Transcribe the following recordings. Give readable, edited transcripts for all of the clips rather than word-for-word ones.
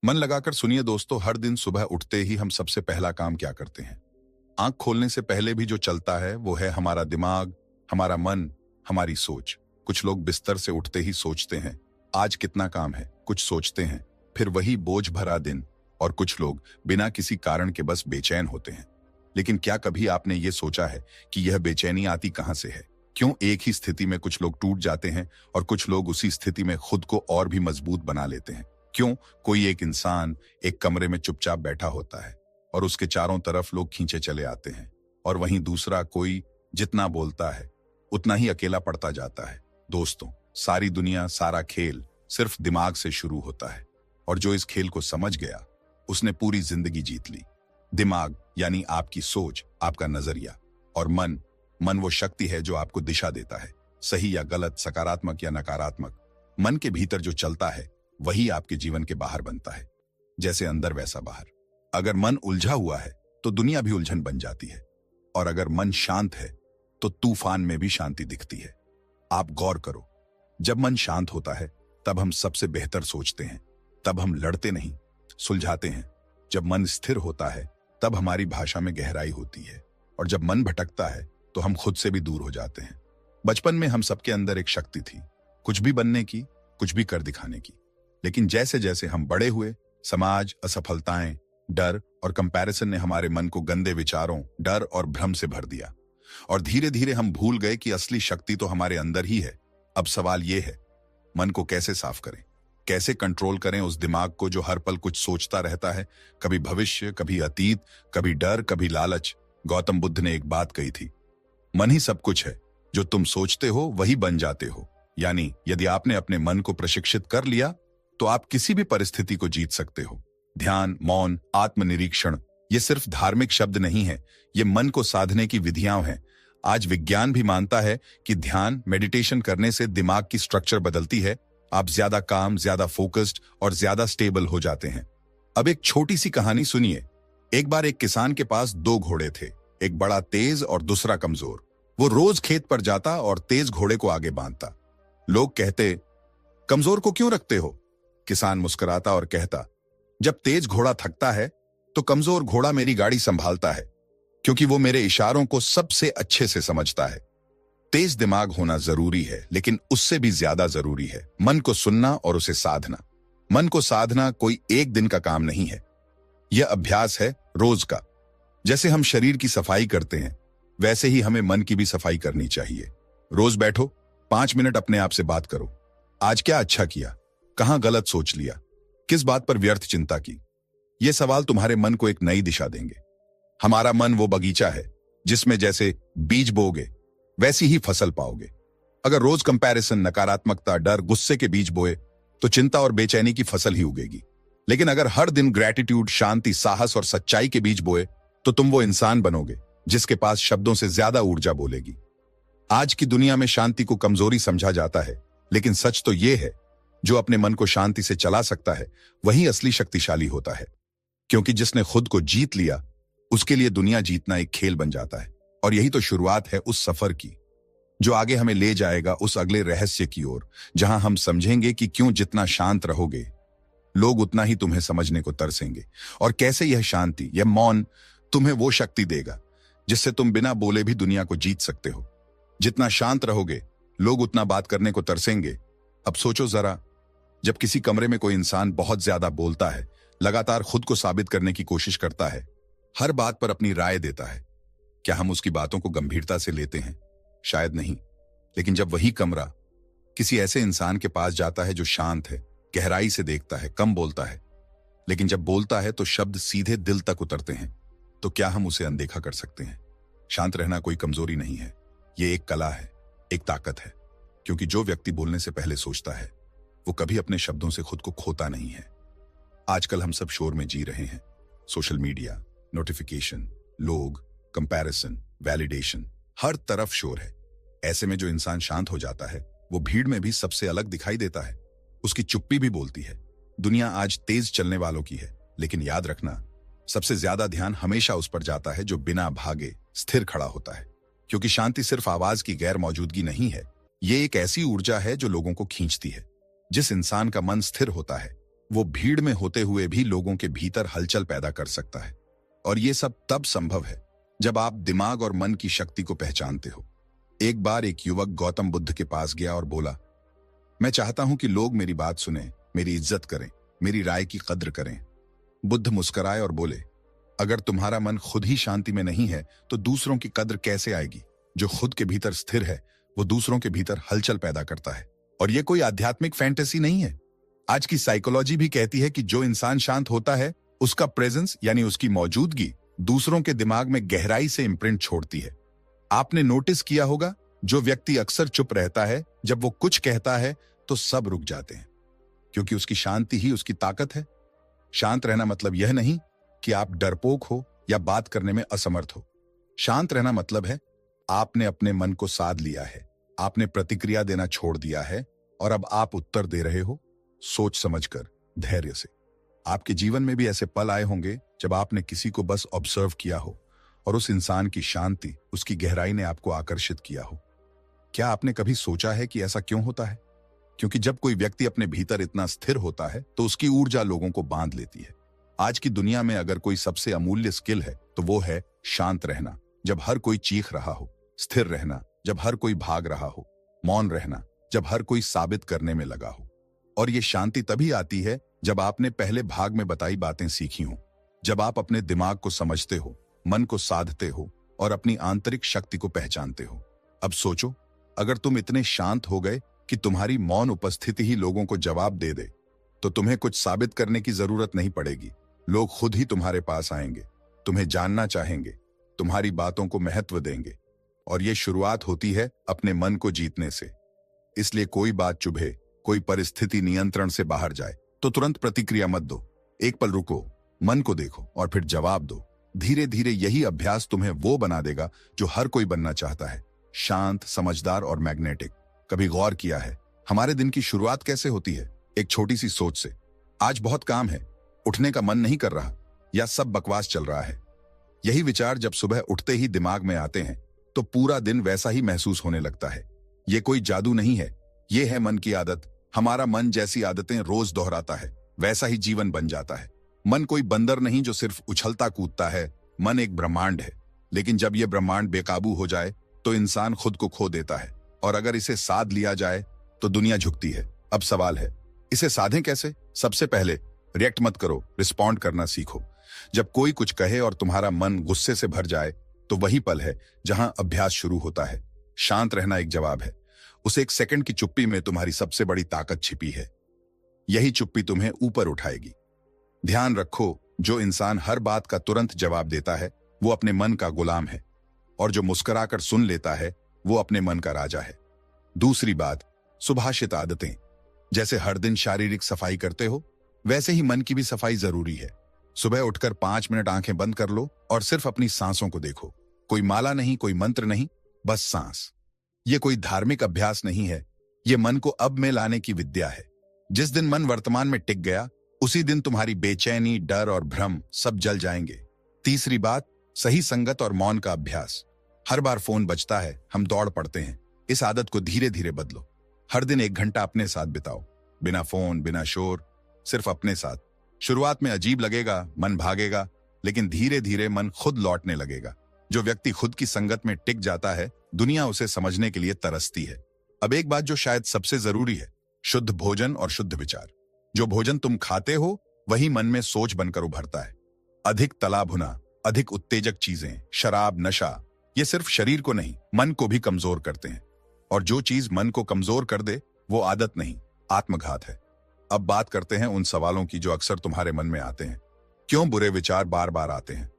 मन लगाकर सुनिए दोस्तों, हर दिन सुबह उठते ही हम सबसे पहला काम क्या करते हैं? आंख खोलने से पहले भी जो चलता है वो है हमारा दिमाग, हमारा मन, हमारी सोच। कुछ लोग बिस्तर से उठते ही सोचते हैं आज कितना काम है, कुछ सोचते हैं, फिर वही बोझ भरा दिन। और कुछ लोग बिना किसी कारण के बस बेचैन होते हैं। लेकिन क्या कभी आपने ये सोचा है कि यह बेचैनी आती कहां से है? क्यों एक ही स्थिति में कुछ लोग टूट जाते हैं और कुछ लोग उसी स्थिति में खुद को और भी मजबूत बना लेते हैं? क्यों कोई एक इंसान एक कमरे में चुपचाप बैठा होता है और उसके चारों तरफ लोग खींचे चले आते हैं, और वहीं दूसरा कोई जितना बोलता है उतना ही अकेला पड़ता जाता है? दोस्तों, सारी दुनिया, सारा खेल सिर्फ दिमाग से शुरू होता है, और जो इस खेल को समझ गया उसने पूरी जिंदगी जीत ली। दिमाग यानी आपकी सोच, आपका नजरिया, और मन, मन वो शक्ति है जो आपको दिशा देता है, सही या गलत, सकारात्मक या नकारात्मक। मन के भीतर जो चलता है वही आपके जीवन के बाहर बनता है। जैसे अंदर वैसा बाहर। अगर मन उलझा हुआ है तो दुनिया भी उलझन बन जाती है, और अगर मन शांत है तो तूफान में भी शांति दिखती है। आप गौर करो, जब मन शांत होता है तब हम सबसे बेहतर सोचते हैं, तब हम लड़ते नहीं, सुलझाते हैं। जब मन स्थिर होता है तब हमारी भाषा में गहराई होती है, और जब मन भटकता है तो हम खुद से भी दूर हो जाते हैं। बचपन में हम सबके अंदर एक शक्ति थी, कुछ भी बनने की, कुछ भी कर दिखाने की। लेकिन जैसे जैसे हम बड़े हुए, समाज, असफलताएं, डर और कंपैरिजन ने हमारे मन को गंदे विचारों, डर और भ्रम से भर दिया, और धीरे धीरे हम भूल गए कि असली शक्ति तो हमारे अंदर ही है। अब सवाल यह है, मन को कैसे साफ करें? कैसे कंट्रोल करें उस दिमाग को जो हर पल कुछ सोचता रहता है, कभी भविष्य, कभी अतीत, कभी डर, कभी लालच। गौतम बुद्ध ने एक बात कही थी, मन ही सब कुछ है, जो तुम सोचते हो वही बन जाते हो। यानी यदि आपने अपने मन को प्रशिक्षित कर लिया तो आप किसी भी परिस्थिति को जीत सकते हो। ध्यान, मौन, आत्मनिरीक्षण, ये सिर्फ धार्मिक शब्द नहीं है, ये मन को साधने की विधियां हैं। आज विज्ञान भी मानता है कि ध्यान, मेडिटेशन करने से दिमाग की स्ट्रक्चर बदलती है। आप ज्यादा काम, ज्यादा फोकस्ड और ज्यादा स्टेबल हो जाते हैं। अब एक छोटी सी कहानी सुनिए। एक बार एक किसान के पास दो घोड़े थे, एक बड़ा तेज और दूसरा कमजोर। वो रोज खेत पर जाता और तेज घोड़े को आगे बांधता। लोग कहते, कमजोर को क्यों रखते हो? किसान मुस्कुराता और कहता, जब तेज घोड़ा थकता है तो कमजोर घोड़ा मेरी गाड़ी संभालता है, क्योंकि वो मेरे इशारों को सबसे अच्छे से समझता है। तेज दिमाग होना जरूरी है, लेकिन उससे भी ज्यादा जरूरी है मन को सुनना और उसे साधना। मन को साधना कोई एक दिन का काम नहीं है, यह अभ्यास है रोज का। जैसे हम शरीर की सफाई करते हैं, वैसे ही हमें मन की भी सफाई करनी चाहिए। रोज बैठो, 5 मिनट अपने आप से बात करो। आज क्या अच्छा किया? कहां गलत सोच लिया? किस बात पर व्यर्थ चिंता की? ये सवाल तुम्हारे मन को एक नई दिशा देंगे। हमारा मन वो बगीचा है जिसमें जैसे बीज बोगे वैसी ही फसल पाओगे। अगर रोज कंपैरिजन, नकारात्मकता, डर, गुस्से के बीज बोए तो चिंता और बेचैनी की फसल ही उगेगी। लेकिन अगर हर दिन ग्रैटिट्यूड, शांति, साहस और सच्चाई के बीज बोए तो तुम वो इंसान बनोगे जिसके पास शब्दों से ज्यादा ऊर्जा बोलेगी। आज की दुनिया में शांति को कमजोरी समझा जाता है, लेकिन सच तो यह है, जो अपने मन को शांति से चला सकता है वही असली शक्तिशाली होता है। क्योंकि जिसने खुद को जीत लिया उसके लिए दुनिया जीतना एक खेल बन जाता है। और यही तो शुरुआत है उस सफर की, जो आगे हमें ले जाएगा उस अगले रहस्य की ओर, जहां हम समझेंगे कि क्यों जितना शांत रहोगे लोग उतना ही तुम्हें समझने को तरसेंगे, और कैसे यह शांति, यह मौन तुम्हें वो शक्ति देगा जिससे तुम बिना बोले भी दुनिया को जीत सकते हो। जितना शांत रहोगे लोग उतना बात करने को तरसेंगे। अब सोचो जरा, जब किसी कमरे में कोई इंसान बहुत ज्यादा बोलता है, लगातार खुद को साबित करने की कोशिश करता है, हर बात पर अपनी राय देता है, क्या हम उसकी बातों को गंभीरता से लेते हैं? शायद नहीं। लेकिन जब वही कमरा किसी ऐसे इंसान के पास जाता है जो शांत है, गहराई से देखता है, कम बोलता है, लेकिन जब बोलता है तो शब्द सीधे दिल तक उतरते हैं, तो क्या हम उसे अनदेखा कर सकते हैं? शांत रहना कोई कमजोरी नहीं है, ये एक कला है, एक ताकत है। क्योंकि जो व्यक्ति बोलने से पहले सोचता है वो कभी अपने शब्दों से खुद को खोता नहीं है। आजकल हम सब शोर में जी रहे हैं। सोशल मीडिया, नोटिफिकेशन, लोग, कंपैरिजन, वैलिडेशन, हर तरफ शोर है। ऐसे में जो इंसान शांत हो जाता है वो भीड़ में भी सबसे अलग दिखाई देता है। उसकी चुप्पी भी बोलती है। दुनिया आज तेज चलने वालों की है, लेकिन याद रखना, सबसे ज्यादा ध्यान हमेशा उस पर जाता है जो बिना भागे स्थिर खड़ा होता है। क्योंकि शांति सिर्फ आवाज की गैर मौजूदगी नहीं है, ये एक ऐसी ऊर्जा है जो लोगों को खींचती है। जिस इंसान का मन स्थिर होता है वो भीड़ में होते हुए भी लोगों के भीतर हलचल पैदा कर सकता है। और ये सब तब संभव है जब आप दिमाग और मन की शक्ति को पहचानते हो। एक बार एक युवक गौतम बुद्ध के पास गया और बोला, मैं चाहता हूं कि लोग मेरी बात सुने, मेरी इज्जत करें, मेरी राय की कद्र करें। बुद्ध मुस्कुराए और बोले, अगर तुम्हारा मन खुद ही शांति में नहीं है तो दूसरों की कद्र कैसे आएगी? जो खुद के भीतर स्थिर है वो दूसरों के भीतर हलचल पैदा करता है। और ये कोई आध्यात्मिक फैंटेसी नहीं है। आज की साइकोलॉजी भी कहती है कि जो इंसान शांत होता है उसका प्रेजेंस यानी उसकी मौजूदगी दूसरों के दिमाग में गहराई से इम्प्रिंट छोड़ती है। आपने नोटिस किया होगा, जो व्यक्ति अक्सर चुप रहता है, जब वो कुछ कहता है तो सब रुक जाते हैं, क्योंकि उसकी शांति ही उसकी ताकत है। शांत रहना मतलब यह नहीं कि आप डरपोक हो या बात करने में असमर्थ हो। शांत रहना मतलब है आपने अपने मन को साध लिया है, आपने प्रतिक्रिया देना छोड़ दिया है और अब आप उत्तर दे रहे हो सोच समझकर, धैर्य से। आपके जीवन में भी ऐसे पल आए होंगे जब आपने किसी को बस ऑब्जर्व किया हो और उस इंसान की शांति, उसकी गहराई ने आपको आकर्षित किया हो। क्या आपने कभी सोचा है कि ऐसा क्यों होता है? क्योंकि जब कोई व्यक्ति अपने भीतर इतना स्थिर होता है तो उसकी ऊर्जा लोगों को बांध लेती है। आज की दुनिया में अगर कोई सबसे अमूल्य स्किल है तो वो है शांत रहना जब हर कोई चीख रहा हो, स्थिर रहना जब हर कोई भाग रहा हो, मौन रहना जब हर कोई साबित करने में लगा हो। और ये शांति तभी आती है जब आपने पहले भाग में बताई बातें सीखी हो, जब आप अपने दिमाग को समझते हो, मन को साधते हो और अपनी आंतरिक शक्ति को पहचानते हो। अब सोचो, अगर तुम इतने शांत हो गए कि तुम्हारी मौन उपस्थिति ही लोगों को जवाब दे दे, तो तुम्हें कुछ साबित करने की जरूरत नहीं पड़ेगी। लोग खुद ही तुम्हारे पास आएंगे, तुम्हें जानना चाहेंगे, तुम्हारी बातों को महत्व देंगे। और ये शुरुआत होती है अपने मन को जीतने से। इसलिए कोई बात चुभे, कोई परिस्थिति नियंत्रण से बाहर जाए तो तुरंत प्रतिक्रिया मत दो। एक पल रुको, मन को देखो और फिर जवाब दो। धीरे धीरे यही अभ्यास तुम्हें वो बना देगा जो हर कोई बनना चाहता है, शांत, समझदार और मैग्नेटिक। कभी गौर किया है हमारे दिन की शुरुआत कैसे होती है? एक छोटी सी सोच से, आज बहुत काम है, उठने का मन नहीं कर रहा, या सब बकवास चल रहा है। यही विचार जब सुबह उठते ही दिमाग में आते हैं तो पूरा दिन वैसा ही महसूस होने लगता है। ये कोई जादू नहीं है, ये है मन की आदत। हमारा मन जैसी आदतें रोज दोहराता है, वैसा ही जीवन बन जाता है। मन कोई बंदर नहीं जो सिर्फ उछलता कूदता है, मन एक ब्रह्मांड है। लेकिन जब यह ब्रह्मांड बेकाबू हो जाए तो इंसान खुद को खो देता है, और अगर इसे साध लिया जाए तो दुनिया झुकती है। अब सवाल है, इसे साधें कैसे? सबसे पहले रिएक्ट मत करो, रिस्पॉन्ड करना सीखो। जब कोई कुछ कहे और तुम्हारा मन गुस्से से भर जाए तो वही पल है जहां अभ्यास शुरू होता है। शांत रहना एक जवाब है। उस एक सेकंड की चुप्पी में तुम्हारी सबसे बड़ी ताकत छिपी है। यही चुप्पी तुम्हें ऊपर उठाएगी। ध्यान रखो, जो इंसान हर बात का तुरंत जवाब देता है वो अपने मन का गुलाम है, और जो मुस्कुराकर सुन लेता है वो अपने मन का राजा है। दूसरी बात, सुभाषित आदतें। जैसे हर दिन शारीरिक सफाई करते हो, वैसे ही मन की भी सफाई जरूरी है। सुबह उठकर 5 मिनट आंखें बंद कर लो और सिर्फ अपनी सांसों को देखो। कोई माला नहीं, कोई मंत्र नहीं, बस सांस। ये कोई धार्मिक अभ्यास नहीं है, ये मन को अब में लाने की विद्या है। जिस दिन मन वर्तमान में टिक गया, उसी दिन तुम्हारी बेचैनी, डर और भ्रम सब जल जाएंगे। तीसरी बात, सही संगत और मौन का अभ्यास। हर बार फोन बजता है, हम दौड़ पड़ते हैं। इस आदत को धीरे धीरे बदलो। हर दिन 1 घंटा अपने साथ बिताओ, बिना फोन, बिना शोर, सिर्फ अपने साथ। शुरुआत में अजीब लगेगा, मन भागेगा, लेकिन धीरे धीरे मन खुद लौटने लगेगा। जो व्यक्ति खुद की संगत में टिक जाता है, दुनिया उसे समझने के लिए तरसती है। अब एक बात जो शायद सबसे जरूरी है, शुद्ध भोजन और शुद्ध विचार। जो भोजन तुम खाते हो वही मन में सोच बनकर उभरता है। अधिक तला भुना, अधिक उत्तेजक चीजें, शराब, नशा, ये सिर्फ शरीर को नहीं, मन को भी कमजोर करते हैं। और जो चीज मन को कमजोर कर दे वो आदत नहीं, आत्मघात है। अब बात करते हैं उन सवालों की जो अक्सर तुम्हारे मन में आते हैं। क्यों बुरे विचार बार बार आते हैं?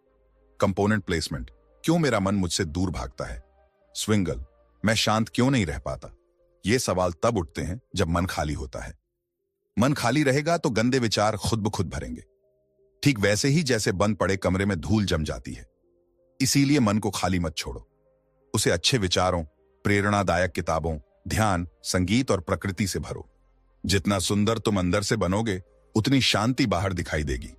Component placement. क्यों मेरा मन मुझसे दूर भागता है? स्विंगल। मैं शांत क्यों नहीं रह पाता? ये सवाल तब उठते हैं जब मन खाली होता है। मन खाली रहेगा तो गंदे विचार खुद ब खुद भरेंगे, ठीक वैसे ही जैसे बंद पड़े कमरे में धूल जम जाती है। इसीलिए मन को खाली मत छोड़ो, उसे अच्छे विचारों, प्रेरणादायक किताबों, ध्यान, संगीत और प्रकृति से भरो। जितना सुंदर तुम अंदर से बनोगे, उतनी शांति बाहर दिखाई देगी।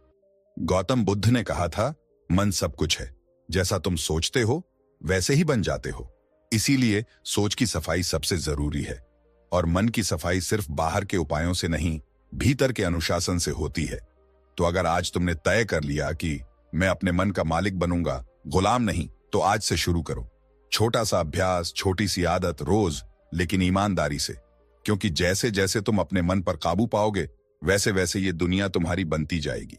गौतम बुद्ध ने कहा था, मन सब कुछ है, जैसा तुम सोचते हो वैसे ही बन जाते हो। इसीलिए सोच की सफाई सबसे जरूरी है। और मन की सफाई सिर्फ बाहर के उपायों से नहीं, भीतर के अनुशासन से होती है। तो अगर आज तुमने तय कर लिया कि मैं अपने मन का मालिक बनूंगा, गुलाम नहीं, तो आज से शुरू करो। छोटा सा अभ्यास, छोटी सी आदत रोज, लेकिन ईमानदारी से। क्योंकि जैसे जैसे तुम अपने मन पर काबू पाओगे, वैसे वैसे ये दुनिया तुम्हारी बनती जाएगी।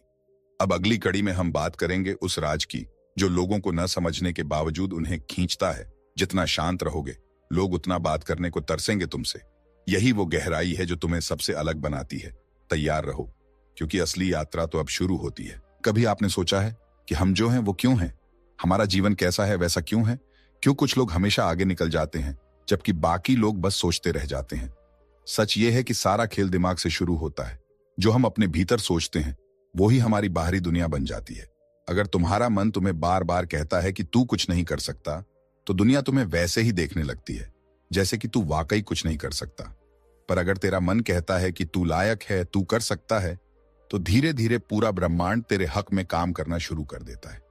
अब अगली कड़ी में हम बात करेंगे उस राज की जो लोगों को न समझने के बावजूद उन्हें खींचता है। जितना शांत रहोगे, लोग उतना बात करने को तरसेंगे तुमसे। यही वो गहराई है जो तुम्हें सबसे अलग बनाती है। तैयार रहो, क्योंकि असली यात्रा तो अब शुरू होती है। कभी आपने सोचा है कि हम जो हैं वो क्यों हैं? हमारा जीवन कैसा है वैसा क्यों है? क्यों कुछ लोग हमेशा आगे निकल जाते हैं जबकि बाकी लोग बस सोचते रह जाते हैं? सच ये है कि सारा खेल दिमाग से शुरू होता है। जो हम अपने भीतर सोचते हैं वो ही हमारी बाहरी दुनिया बन जाती है। अगर तुम्हारा मन तुम्हें बार बार कहता है कि तू कुछ नहीं कर सकता, तो दुनिया तुम्हें वैसे ही देखने लगती है जैसे कि तू वाकई कुछ नहीं कर सकता। पर अगर तेरा मन कहता है कि तू लायक है, तू कर सकता है, तो धीरे धीरे पूरा ब्रह्मांड तेरे हक में काम करना शुरू कर देता है।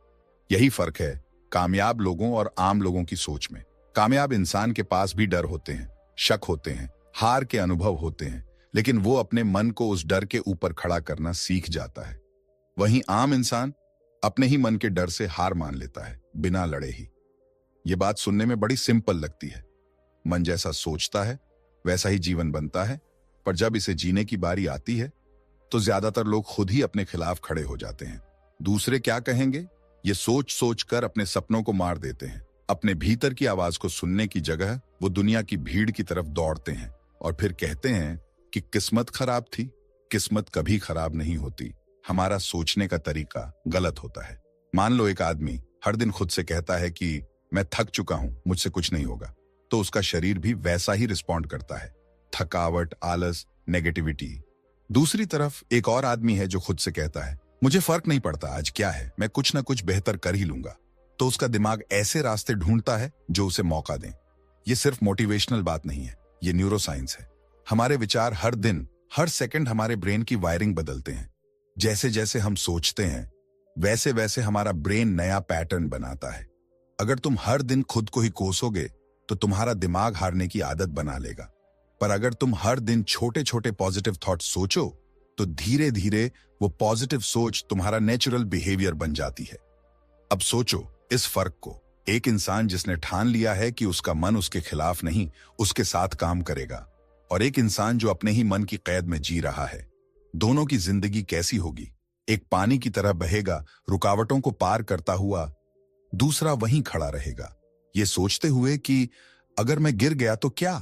यही फर्क है कामयाब लोगों और आम लोगों की सोच में। कामयाब इंसान के पास भी डर होते हैं, शक होते हैं, हार के अनुभव होते हैं, लेकिन वो अपने मन को उस डर के ऊपर खड़ा करना सीख जाता है। वहीं आम इंसान अपने ही मन के डर से हार मान लेता है, बिना लड़े ही। ये बात सुनने में बड़ी सिंपल लगती है। मन जैसा सोचता है वैसा ही जीवन बनता है, पर जब इसे जीने की बारी आती है तो ज्यादातर लोग खुद ही अपने खिलाफ खड़े हो जाते हैं। दूसरे क्या कहेंगे, ये सोच सोच कर अपने सपनों को मार देते हैं। अपने भीतर की आवाज को सुनने की जगह वो दुनिया की भीड़ की तरफ दौड़ते हैं और फिर कहते हैं कि किस्मत खराब थी। किस्मत कभी खराब नहीं होती, हमारा सोचने का तरीका गलत होता है। मान लो एक आदमी हर दिन खुद से कहता है कि मैं थक चुका हूं, मुझसे कुछ नहीं होगा, तो उसका शरीर भी वैसा ही रिस्पॉन्ड करता है। थकावट, आलस, नेगेटिविटी। दूसरी तरफ एक और आदमी है जो खुद से कहता है मुझे फर्क नहीं पड़ता आज क्या है, मैं कुछ ना कुछ बेहतर कर ही लूंगा, तो उसका दिमाग ऐसे रास्ते ढूंढता है जो उसे मौका दें। ये सिर्फ मोटिवेशनल बात नहीं है, ये न्यूरोसाइंस है। हमारे विचार हर दिन, हर सेकंड हमारे ब्रेन की वायरिंग बदलते हैं। जैसे जैसे हम सोचते हैं वैसे वैसे हमारा ब्रेन नया पैटर्न बनाता है। अगर तुम हर दिन खुद को ही कोसोगे तो तुम्हारा दिमाग हारने की आदत बना लेगा। पर अगर तुम हर दिन छोटे छोटे पॉजिटिव थॉट सोचो तो धीरे धीरे वो पॉजिटिव सोच तुम्हारा नेचुरल बिहेवियर बन जाती है। अब सोचो इस फर्क को। एक इंसान जिसने ठान लिया है कि उसका मन उसके खिलाफ नहीं, उसके साथ काम करेगा, और एक इंसान जो अपने ही मन की कैद में जी रहा है। दोनों की जिंदगी कैसी होगी? एक पानी की तरह बहेगा, रुकावटों को पार करता हुआ। दूसरा वहीं खड़ा रहेगा, ये सोचते हुए कि अगर मैं गिर गया तो क्या?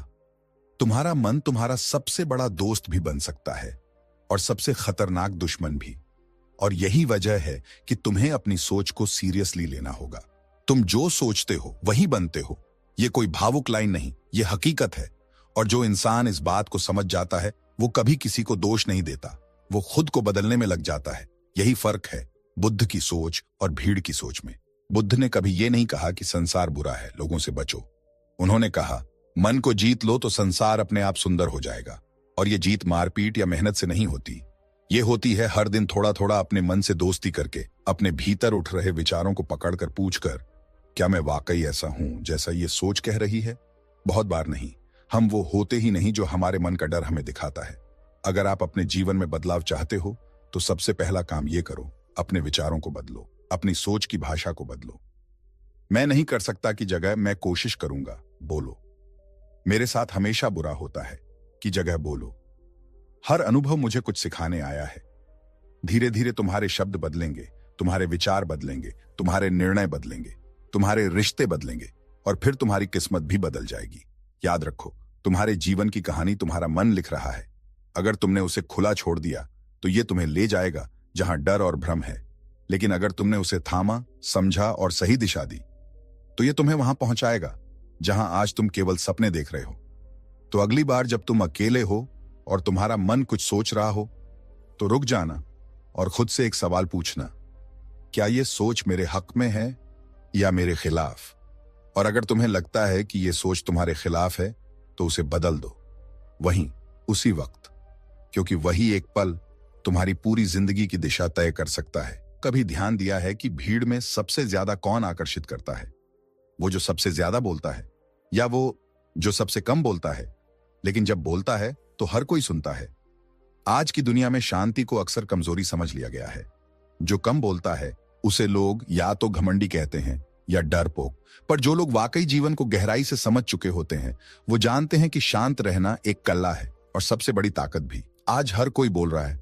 तुम्हारा मन तुम्हारा सबसे बड़ा दोस्त भी बन सकता है और सबसे खतरनाक दुश्मन भी। और यही वजह है कि तुम्हें अपनी सोच को सीरियसली लेना होगा। तुम जो सोचते हो वही बनते हो। ये कोई भावुक लाइन नहीं, ये हकीकत है। और जो इंसान इस बात को समझ जाता है वो कभी किसी को दोष नहीं देता, वो खुद को बदलने में लग जाता है। यही फर्क है बुद्ध की सोच और भीड़ की सोच में। बुद्ध ने कभी ये नहीं कहा कि संसार बुरा है, लोगों से बचो। उन्होंने कहा मन को जीत लो तो संसार अपने आप सुंदर हो जाएगा। और ये जीत मारपीट या मेहनत से नहीं होती, ये होती है हर दिन थोड़ा थोड़ा अपने मन से दोस्ती करके, अपने भीतर उठ रहे विचारों को पकड़कर पूछकर, क्या मैं वाकई ऐसा हूं जैसा ये सोच कह रही है? बहुत बार नहीं, हम वो होते ही नहीं जो हमारे मन का डर हमें दिखाता है। अगर आप अपने जीवन में बदलाव चाहते हो तो सबसे पहला काम ये करो, अपने विचारों को बदलो, अपनी सोच की भाषा को बदलो। मैं नहीं कर सकता की जगह मैं कोशिश करूंगा बोलो। मेरे साथ हमेशा बुरा होता है की जगह बोलो हर अनुभव मुझे कुछ सिखाने आया है। धीरे धीरे तुम्हारे शब्द बदलेंगे, तुम्हारे विचार बदलेंगे, तुम्हारे निर्णय बदलेंगे, तुम्हारे रिश्ते बदलेंगे, और फिर तुम्हारी किस्मत भी बदल जाएगी। याद रखो, तुम्हारे जीवन की कहानी तुम्हारा मन लिख रहा है। अगर तुमने उसे खुला छोड़ दिया तो ये तुम्हें ले जाएगा जहां डर और भ्रम है, लेकिन अगर तुमने उसे थामा, समझा और सही दिशा दी तो ये तुम्हें वहां पहुंचाएगा जहां आज तुम केवल सपने देख रहे हो। तो अगली बार जब तुम अकेले हो और तुम्हारा मन कुछ सोच रहा हो तो रुक जाना और खुद से एक सवाल पूछना, क्या ये सोच मेरे हक में है या मेरे खिलाफ? और अगर तुम्हें लगता है कि ये सोच तुम्हारे खिलाफ है तो उसे बदल दो, वहीं उसी वक्त, क्योंकि वही एक पल तुम्हारी पूरी जिंदगी की दिशा तय कर सकता है। कभी ध्यान दिया है कि भीड़ में सबसे ज्यादा कौन आकर्षित करता है? वो जो सबसे ज्यादा बोलता है या वो जो सबसे कम बोलता है? लेकिन जब बोलता है तो हर कोई सुनता है, आज की दुनिया में शांति को अक्सर कमजोरी समझ लिया गया है। जो कम बोलता है उसे लोग या तो घमंडी कहते हैं या डरपोक। पर जो लोग वाकई जीवन को गहराई से समझ चुके होते हैं वो जानते हैं कि शांत रहना एक कला है और सबसे बड़ी ताकत भी। आज हर कोई बोल रहा है,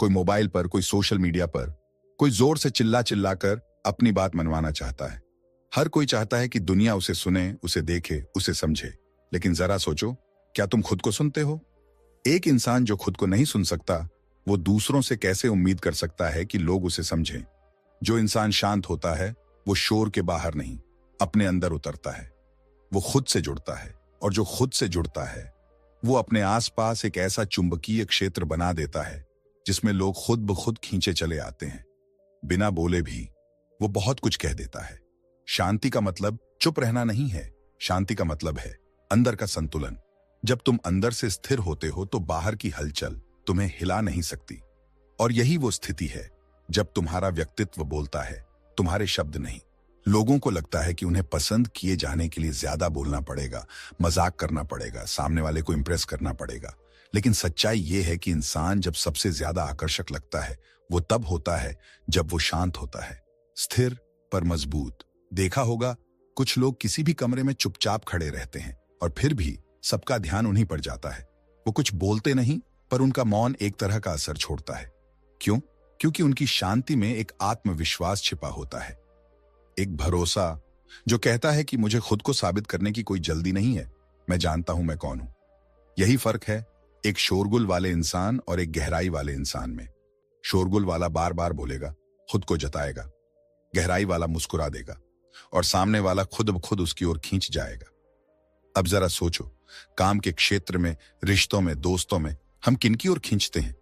कोई मोबाइल पर, कोई सोशल मीडिया पर, कोई जोर से चिल्ला चिल्ला कर अपनी बात मनवाना चाहता है। हर कोई चाहता है कि दुनिया उसे सुने, उसे देखे, उसे समझे। लेकिन जरा सोचो, क्या तुम खुद को सुनते हो? एक इंसान जो खुद को नहीं सुन सकता वो दूसरों से कैसे उम्मीद कर सकता है कि लोग उसे समझें? जो इंसान शांत होता है वो शोर के बाहर नहीं, अपने अंदर उतरता है। वो खुद से जुड़ता है, और जो खुद से जुड़ता है वो अपने आसपास एक ऐसा चुंबकीय क्षेत्र बना देता है जिसमें लोग खुद ब खुद खींचे चले आते हैं। बिना बोले भी वो बहुत कुछ कह देता है। शांति का मतलब चुप रहना नहीं है, शांति का मतलब है अंदर का संतुलन। जब तुम अंदर से स्थिर होते हो तो बाहर की हलचल तुम्हें हिला नहीं सकती। और यही वो स्थिति है जब तुम्हारा व्यक्तित्व बोलता है, तुम्हारे शब्द नहीं। लोगों को लगता है कि उन्हें पसंद किए जाने के लिए ज्यादा बोलना पड़ेगा, मजाक करना पड़ेगा, सामने वाले को इंप्रेस करना पड़ेगा। लेकिन सच्चाई यह है कि इंसान जब सबसे ज्यादा आकर्षक लगता है वो तब होता है जब वो शांत होता है, स्थिर पर मजबूत। देखा होगा, कुछ लोग किसी भी कमरे में चुपचाप खड़े रहते हैं और फिर भी सबका ध्यान उन्हीं पर जाता है। वो कुछ बोलते नहीं, पर उनका मौन एक तरह का असर छोड़ता है। क्यों? क्योंकि उनकी शांति में एक आत्मविश्वास छिपा होता है, एक भरोसा जो कहता है कि मुझे खुद को साबित करने की कोई जल्दी नहीं है, मैं जानता हूं मैं कौन हूं। यही फर्क है एक शोरगुल वाले इंसान और एक गहराई वाले इंसान में। शोरगुल वाला बार बार बोलेगा, खुद को जताएगा, गहराई वाला मुस्कुरा देगा, और सामने वाला खुद ब खुद उसकी ओर खींच जाएगा। अब जरा सोचो, काम के क्षेत्र में, रिश्तों में, दोस्तों में हम किनकी ओर खींचते हैं?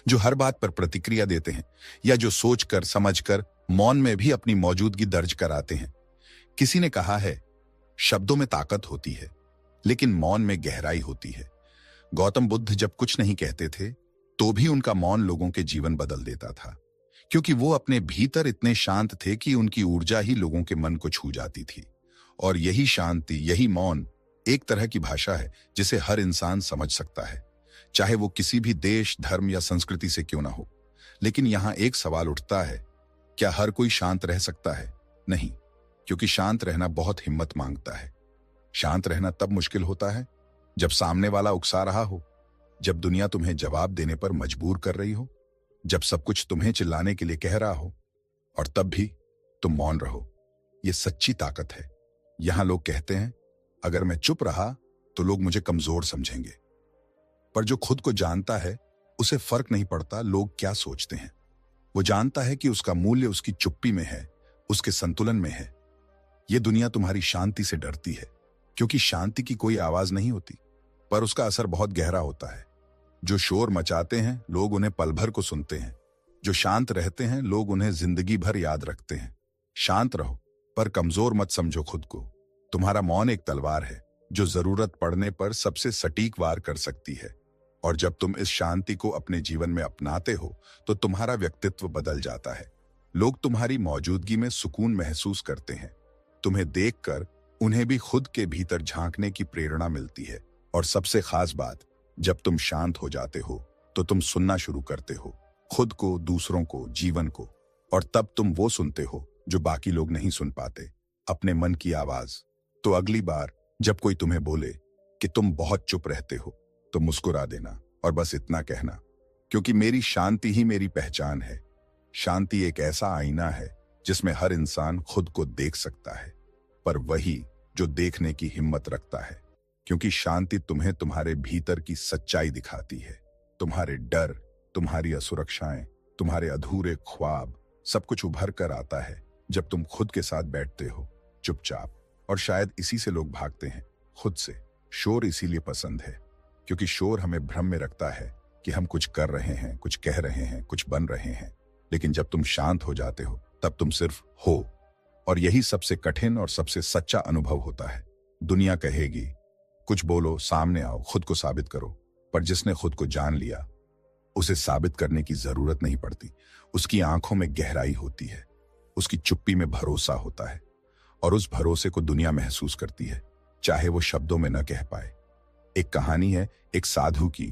जो हर बात पर प्रतिक्रिया देते हैं, या जो सोचकर समझकर मौन में भी अपनी मौजूदगी दर्ज कराते हैं? किसी ने कहा है, शब्दों में ताकत होती है लेकिन मौन में गहराई होती है। गौतम बुद्ध जब कुछ नहीं कहते थे तो भी उनका मौन लोगों के जीवन बदल देता था, क्योंकि वो अपने भीतर इतने शांत थे कि उनकी ऊर्जा ही लोगों के मन को छू जाती थी। और यही शांति, यही मौन एक तरह की भाषा है जिसे हर इंसान समझ सकता है, चाहे वो किसी भी देश, धर्म या संस्कृति से क्यों ना हो। लेकिन यहां एक सवाल उठता है, क्या हर कोई शांत रह सकता है? नहीं, क्योंकि शांत रहना बहुत हिम्मत मांगता है। शांत रहना तब मुश्किल होता है जब सामने वाला उकसा रहा हो, जब दुनिया तुम्हें जवाब देने पर मजबूर कर रही हो, जब सब कुछ तुम्हें चिल्लाने के लिए कह रहा हो, और तब भी तुम मौन रहो। यह सच्ची ताकत है। यहां लोग कहते हैं, अगर मैं चुप रहा तो लोग मुझे कमजोर समझेंगे। पर जो खुद को जानता है उसे फर्क नहीं पड़ता लोग क्या सोचते हैं। वो जानता है कि उसका मूल्य उसकी चुप्पी में है, उसके संतुलन में है। ये दुनिया तुम्हारी शांति से डरती है, क्योंकि शांति की कोई आवाज नहीं होती, पर उसका असर बहुत गहरा होता है। जो शोर मचाते हैं लोग उन्हें पल भर को सुनते हैं, जो शांत रहते हैं लोग उन्हें जिंदगी भर याद रखते हैं। शांत रहो, पर कमजोर मत समझो खुद को। तुम्हारा मौन एक तलवार है जो जरूरत पड़ने पर सबसे सटीक वार कर सकती है। और जब तुम इस शांति को अपने जीवन में अपनाते हो तो तुम्हारा व्यक्तित्व बदल जाता है। लोग तुम्हारी मौजूदगी में सुकून महसूस करते हैं। तुम्हें देखकर उन्हें भी खुद के भीतर झांकने की प्रेरणा मिलती है। और सबसे खास बात, जब तुम शांत हो जाते हो तो तुम सुनना शुरू करते हो, खुद को, दूसरों को, जीवन को। और तब तुम वो सुनते हो जो बाकी लोग नहीं सुन पाते, अपने मन की आवाज। तो अगली बार जब कोई तुम्हें बोले कि तुम बहुत चुप रहते हो तो मुस्कुरा देना और बस इतना कहना, क्योंकि मेरी शांति ही मेरी पहचान है। शांति एक ऐसा आईना है जिसमें हर इंसान खुद को देख सकता है, पर वही जो देखने की हिम्मत रखता है। क्योंकि शांति तुम्हें तुम्हारे भीतर की सच्चाई दिखाती है। तुम्हारे डर, तुम्हारी असुरक्षाएं, तुम्हारे अधूरे ख्वाब, सब कुछ उभर कर आता है जब तुम खुद के साथ बैठते हो, चुपचाप। और शायद इसी से लोग भागते हैं, खुद से। शोर इसीलिए पसंद है क्योंकि शोर हमें भ्रम में रखता है कि हम कुछ कर रहे हैं, कुछ कह रहे हैं, कुछ बन रहे हैं। लेकिन जब तुम शांत हो जाते हो तब तुम सिर्फ हो। और यही सबसे कठिन और सबसे सच्चा अनुभव होता है। दुनिया कहेगी, कुछ बोलो, सामने आओ, खुद को साबित करो। पर जिसने खुद को जान लिया उसे साबित करने की जरूरत नहीं पड़ती। उसकी आंखों में गहराई होती है, उसकी चुप्पी में भरोसा होता है, और उस भरोसे को दुनिया महसूस करती है, चाहे वो शब्दों में न कह पाए। एक कहानी है एक साधु की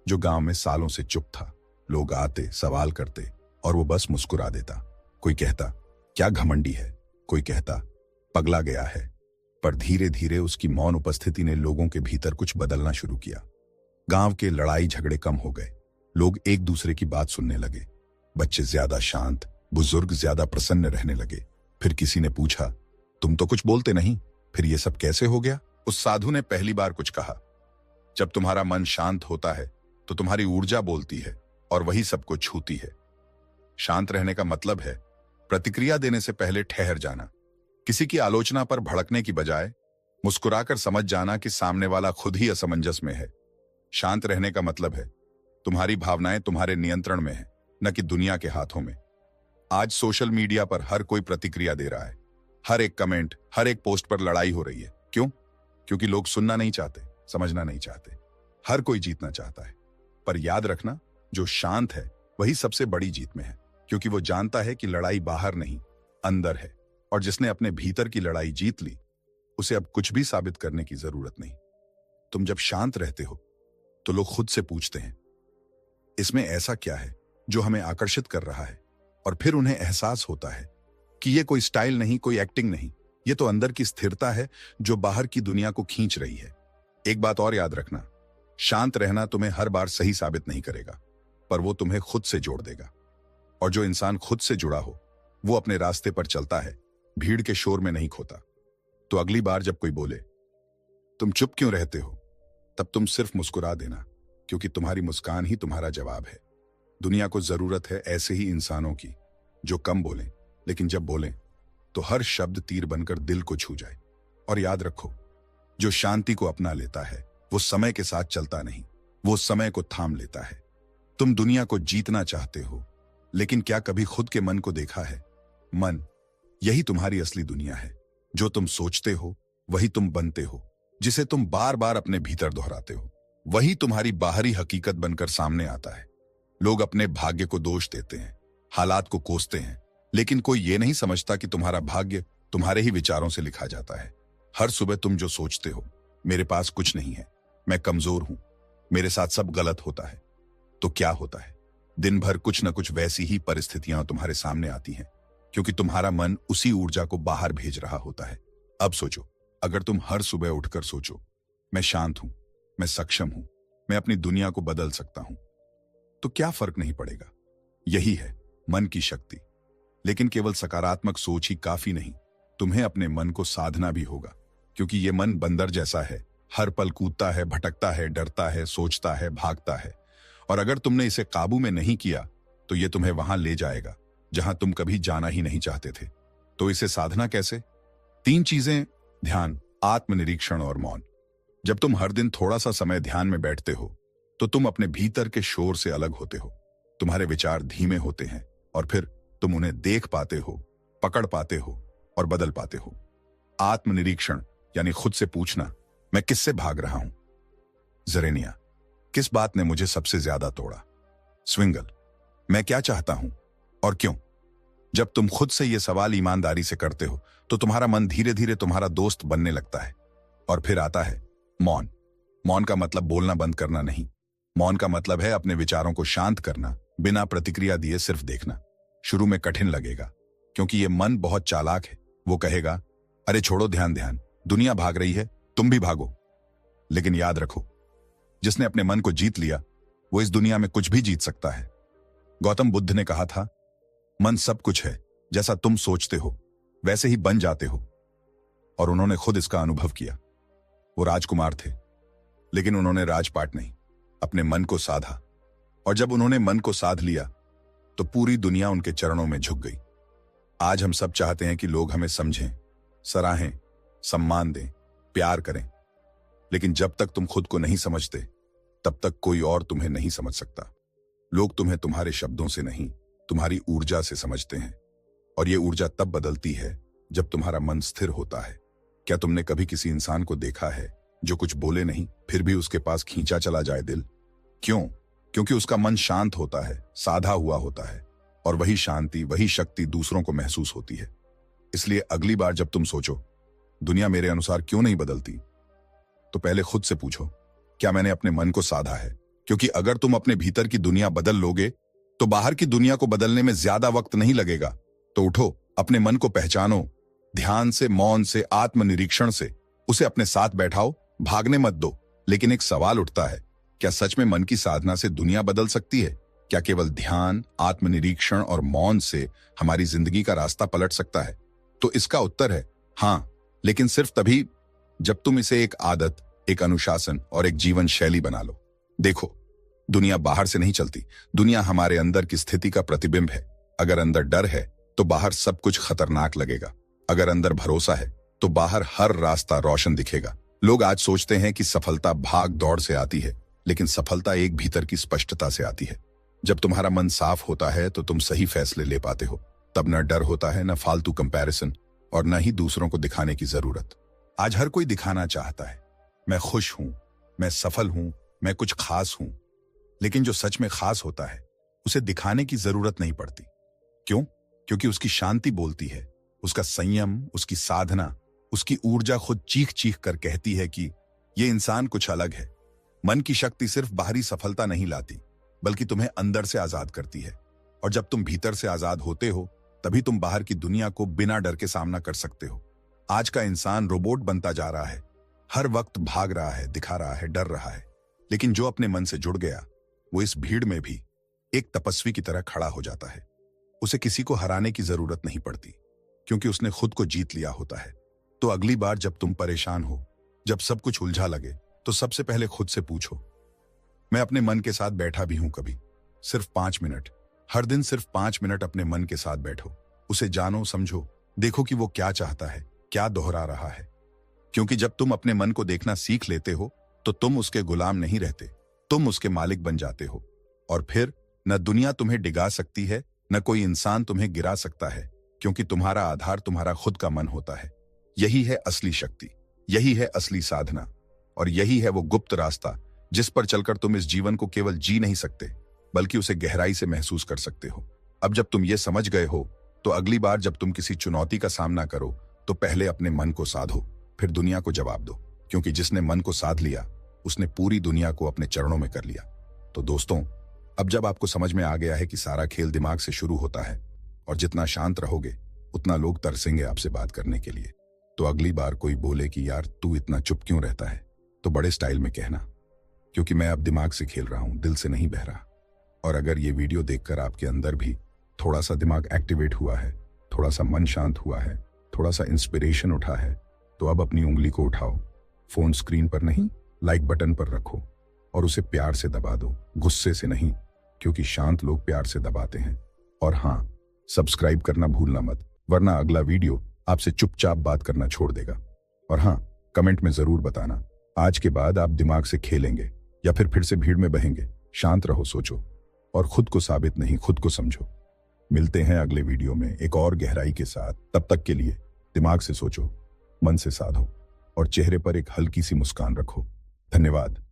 जो गांव में सालों से चुप था। लोग आते, सवाल करते और वो बस मुस्कुरा देता। कोई कहता क्या घमंडी है, कोई कहता पगला गया है। पर धीरे धीरे उसकी मौन उपस्थिति ने लोगों के भीतर कुछ बदलना शुरू किया। गांव के लड़ाई झगड़े कम हो गए। लोग एक दूसरे की बात सुनने लगे। बच्चे ज्यादा शांत, बुजुर्ग ज्यादा प्रसन्न रहने लगे। फिर किसी ने पूछा, तुम तो कुछ बोलते नहीं, फिर ये सब कैसे हो गया? उस साधु ने पहली बार कुछ कहा, जब तुम्हारा मन शांत होता है तो तुम्हारी ऊर्जा बोलती है और वही सबको छूती है। शांत रहने का मतलब है प्रतिक्रिया देने से पहले ठहर जाना। किसी की आलोचना पर भड़कने की बजाय मुस्कुराकर समझ जाना कि सामने वाला खुद ही असमंजस में है। शांत रहने का मतलब है तुम्हारी भावनाएं तुम्हारे नियंत्रण में है, न कि दुनिया के हाथों में। आज सोशल मीडिया पर हर कोई प्रतिक्रिया दे रहा है। हर एक कमेंट, हर एक पोस्ट पर लड़ाई हो रही है। क्यों? क्योंकि लोग सुनना नहीं चाहते, समझना नहीं चाहते। हर कोई जीतना चाहता है। पर याद रखना, जो शांत है वही सबसे बड़ी जीत में है, क्योंकि वो जानता है कि लड़ाई बाहर नहीं, अंदर है। और जिसने अपने भीतर की लड़ाई जीत ली, उसे अब कुछ भी साबित करने की जरूरत नहीं। तुम जब शांत रहते हो तो लोग खुद से पूछते हैं, इसमें ऐसा क्या है जो हमें आकर्षित कर रहा है? और फिर उन्हें एहसास होता है कि ये कोई स्टाइल नहीं, कोई एक्टिंग नहीं, ये तो अंदर की स्थिरता है जो बाहर की दुनिया को खींच रही है। एक बात और याद रखना, शांत रहना तुम्हें हर बार सही साबित नहीं करेगा, पर वो तुम्हें खुद से जोड़ देगा। और जो इंसान खुद से जुड़ा हो वो अपने रास्ते पर चलता है, भीड़ के शोर में नहीं खोता। तो अगली बार जब कोई बोले तुम चुप क्यों रहते हो, तब तुम सिर्फ मुस्कुरा देना, क्योंकि तुम्हारी मुस्कान ही तुम्हारा जवाब है। दुनिया को जरूरत है ऐसे ही इंसानों की, जो कम बोलें, लेकिन जब बोलें तो हर शब्द तीर बनकर दिल को छू जाए। और याद रखो, जो शांति को अपना लेता है वो समय के साथ चलता नहीं, वो समय को थाम लेता है। तुम दुनिया को जीतना चाहते हो, लेकिन क्या कभी खुद के मन को देखा है? मन, यही तुम्हारी असली दुनिया है। जो तुम सोचते हो वही तुम बनते हो। जिसे तुम बार बार अपने भीतर दोहराते हो वही तुम्हारी बाहरी हकीकत बनकर सामने आता है। लोग अपने भाग्य को दोष देते हैं, हालात को कोसते हैं, लेकिन कोई ये नहीं समझता कि तुम्हारा भाग्य तुम्हारे ही विचारों से लिखा जाता है। हर सुबह तुम जो सोचते हो, मेरे पास कुछ नहीं है, मैं कमजोर हूं, मेरे साथ सब गलत होता है, तो क्या होता है? दिन भर कुछ न कुछ वैसी ही परिस्थितियां तुम्हारे सामने आती हैं, क्योंकि तुम्हारा मन उसी ऊर्जा को बाहर भेज रहा होता है। अब सोचो, अगर तुम हर सुबह उठकर सोचो, मैं शांत हूं, मैं सक्षम हूं, मैं अपनी दुनिया को बदल सकता हूं, तो क्या फर्क नहीं पड़ेगा? यही है मन की शक्ति। लेकिन केवल सकारात्मक सोच ही काफी नहीं, तुम्हें अपने मन को साधना भी होगा, क्योंकि ये मन बंदर जैसा है, हर पल कूदता है, भटकता है, डरता है, सोचता है, भागता है। और अगर तुमने इसे काबू में नहीं किया तो ये तुम्हें वहां ले जाएगा जहां तुम कभी जाना ही नहीं चाहते थे। तो इसे साधना कैसे? 3 चीजें, ध्यान, आत्मनिरीक्षण और मौन। जब तुम हर दिन थोड़ा सा समय ध्यान में बैठते हो तो तुम अपने भीतर के शोर से अलग होते हो। तुम्हारे विचार धीमे होते हैं और फिर तुम उन्हें देख पाते हो, पकड़ पाते हो और बदल पाते हो। आत्मनिरीक्षण यानी खुद से पूछना, मैं किससे भाग रहा हूं? जरेनिया, किस बात ने मुझे सबसे ज्यादा तोड़ा? स्विंगल, मैं क्या चाहता हूं और क्यों? जब तुम खुद से ये सवाल ईमानदारी से करते हो तो तुम्हारा मन धीरे धीरे तुम्हारा दोस्त बनने लगता है। और फिर आता है मौन। मौन का मतलब बोलना बंद करना नहीं। मौन का मतलब है अपने विचारों को शांत करना, बिना प्रतिक्रिया दिए सिर्फ देखना। शुरू में कठिन लगेगा, क्योंकि ये मन बहुत चालाक है। वो कहेगा, अरे छोड़ो, ध्यान ध्यान, दुनिया भाग रही है, तुम भी भागो। लेकिन याद रखो, जिसने अपने मन को जीत लिया वो इस दुनिया में कुछ भी जीत सकता है। गौतम बुद्ध ने कहा था, मन सब कुछ है, जैसा तुम सोचते हो वैसे ही बन जाते हो। और उन्होंने खुद इसका अनुभव किया। वो राजकुमार थे, लेकिन उन्होंने राजपाट नहीं, अपने मन को साधा। और जब उन्होंने मन को साध लिया तो पूरी दुनिया उनके चरणों में झुक गई। आज हम सब चाहते हैं कि लोग हमें समझें, सराहें, सम्मान दें, प्यार करें, लेकिन जब तक तुम खुद को नहीं समझते तब तक कोई और तुम्हें नहीं समझ सकता। लोग तुम्हें तुम्हारे शब्दों से नहीं, तुम्हारी ऊर्जा से समझते हैं। और ये ऊर्जा तब बदलती है जब तुम्हारा मन स्थिर होता है। क्या तुमने कभी किसी इंसान को देखा है जो कुछ बोले नहीं फिर भी उसके पास खींचा चला जाए दिल? क्यों? क्योंकि उसका मन शांत होता है, साधा हुआ होता है। और वही शांति, वही शक्ति दूसरों को महसूस होती है। इसलिए अगली बार जब तुम सोचो, दुनिया मेरे अनुसार क्यों नहीं बदलती, तो पहले खुद से पूछो, क्या मैंने अपने मन को साधा है? क्योंकि अगर तुम अपने भीतर की दुनिया बदल लोगे तो बाहर की दुनिया को बदलने में ज्यादा वक्त नहीं लगेगा। तो उठो, अपने मन को पहचानो, ध्यान से, मौन से, आत्मनिरीक्षण से उसे अपने साथ बैठाओ। भागने मत दो। लेकिन एक सवाल उठता है, क्या सच में मन की साधना से दुनिया बदल सकती है? क्या केवल ध्यान, आत्मनिरीक्षण और मौन से हमारी जिंदगी का रास्ता पलट सकता है? तो इसका उत्तर है हाँ, लेकिन सिर्फ तभी जब तुम इसे एक आदत, एक अनुशासन और एक जीवन शैली बना लो। देखो, दुनिया बाहर से नहीं चलती, दुनिया हमारे अंदर की स्थिति का प्रतिबिंब है। अगर अंदर डर है तो बाहर सब कुछ खतरनाक लगेगा। अगर अंदर भरोसा है तो बाहर हर रास्ता रोशन दिखेगा। लोग आज सोचते हैं कि सफलता भाग दौड़ से आती है, लेकिन सफलता एक भीतर की स्पष्टता से आती है। जब तुम्हारा मन साफ होता है तो तुम सही फैसले ले पाते हो। तब न डर होता है, न फालतू कंपैरिजन और न ही दूसरों को दिखाने की जरूरत। आज हर कोई दिखाना चाहता है, मैं खुश हूं, मैं सफल हूं, मैं कुछ खास हूं। लेकिन जो सच में खास होता है उसे दिखाने की जरूरत नहीं पड़ती। क्यों? क्योंकि उसकी शांति बोलती है, उसका संयम, उसकी साधना, उसकी ऊर्जा खुद चीख चीख कर कहती है कि ये इंसान कुछ अलग है। मन की शक्ति सिर्फ बाहरी सफलता नहीं लाती, बल्कि तुम्हें अंदर से आजाद करती है। और जब तुम भीतर से आजाद होते हो तभी तुम बाहर की दुनिया को बिना डर के सामना कर सकते हो। आज का इंसान रोबोट बनता जा रहा है, हर वक्त भाग रहा है, दिखा रहा है, डर रहा है। लेकिन जो अपने मन से जुड़ गया वो इस भीड़ में भी एक तपस्वी की तरह खड़ा हो जाता है। उसे किसी को हराने की जरूरत नहीं पड़ती, क्योंकि उसने खुद को जीत लिया होता है। तो अगली बार जब तुम परेशान हो, जब सब कुछ उलझा लगे, तो सबसे पहले खुद से पूछो, मैं अपने मन के साथ बैठा भी हूं कभी? सिर्फ 5 मिनट, हर दिन सिर्फ 5 मिनट अपने मन के साथ बैठो। उसे जानो, समझो, देखो कि वो क्या चाहता है, क्या दोहरा रहा है। क्योंकि जब तुम अपने मन को देखना सीख लेते हो तो तुम उसके गुलाम नहीं रहते, तुम उसके मालिक बन जाते हो। और फिर न दुनिया तुम्हें डिगा सकती है, न कोई इंसान तुम्हें गिरा सकता है, क्योंकि तुम्हारा आधार तुम्हारा खुद का मन होता है। यही है असली शक्ति, यही है असली साधना, और यही है वो गुप्त रास्ता जिस पर चलकर तुम इस जीवन को केवल जी नहीं सकते, बल्कि उसे गहराई से महसूस कर सकते हो। अब जब तुम ये समझ गए हो तो अगली बार जब तुम किसी चुनौती का सामना करो तो पहले अपने मन को साधो, फिर दुनिया को जवाब दो। क्योंकि जिसने मन को साध लिया उसने पूरी दुनिया को अपने चरणों में कर लिया। तो दोस्तों, अब जब आपको समझ में आ गया है कि सारा खेल दिमाग से शुरू होता है और जितना शांत रहोगे उतना लोग तरसेंगे आपसे बात करने के लिए, तो अगली बार कोई बोले कि यार तू इतना चुप क्यों रहता है, तो बड़े स्टाइल में कहना, क्योंकि मैं अब दिमाग से खेल रहा हूं, दिल से नहीं बह रहा। और अगर ये वीडियो देखकर आपके अंदर भी थोड़ा सा दिमाग एक्टिवेट हुआ है, थोड़ा सा मन शांत हुआ है, थोड़ा सा इंस्पिरेशन उठा है, तो अब अपनी उंगली को उठाओ, फोन स्क्रीन पर नहीं, लाइक बटन पर रखो और उसे प्यार से दबा दो, गुस्से से नहीं, क्योंकि शांत लोग प्यार से दबाते हैं। और हाँ, सब्सक्राइब करना भूलना मत, वरना अगला वीडियो आपसे चुपचाप बात करना छोड़ देगा। और हाँ, कमेंट में जरूर बताना आज के बाद आप दिमाग से खेलेंगे या फिर से भीड़ में बहेंगे। शांत रहो, सोचो और खुद को साबित नहीं, खुद को समझो। मिलते हैं अगले वीडियो में एक और गहराई के साथ। तब तक के लिए दिमाग से सोचो, मन से साधो और चेहरे पर एक हल्की सी मुस्कान रखो। धन्यवाद।